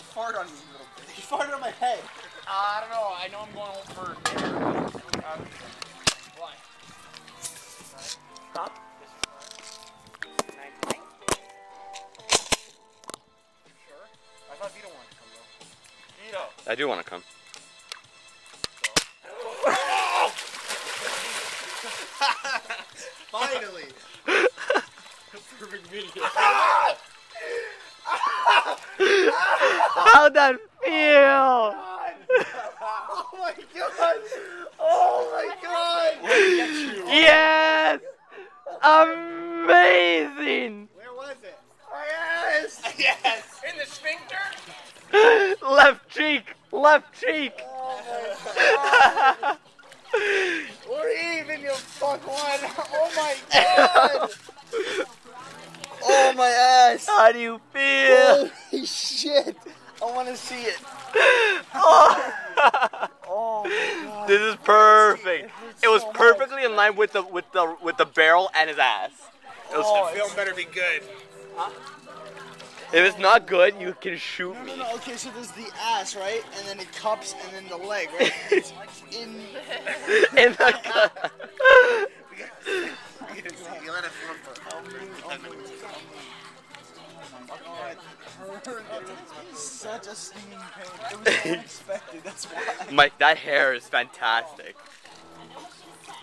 fart on me, you little bitch. You farted on my head. I don't know. I know I'm going home for dinner. Why? Stop. Sure. I thought Vito wanted to come though. Vito. I do want to come. Finally. Perfect video. How'd that feel? Oh my god! Oh my god! Yes! Amazing! Where was it? Oh yes! Yes! In the sphincter? Left cheek! Left cheek! Oh my god! We're even, you fuckwad! Oh my god! Oh my ass! How do you feel? Holy shit! I want to see it. Oh. Oh my god! This is perfect. It was so perfectly in line with the barrel and his ass. It was, Oh, Film better be good. if it's not good, you can shoot me. No, okay, so there's the ass, right? And then it cups, and then the leg, right? It's in... In the You let it flip for 10 minutes. Such a stinging pain. It was unexpected, that's why. Mike, that hair is fantastic.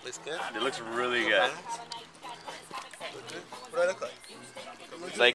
Looks good? It looks really good. What do I look like? It's like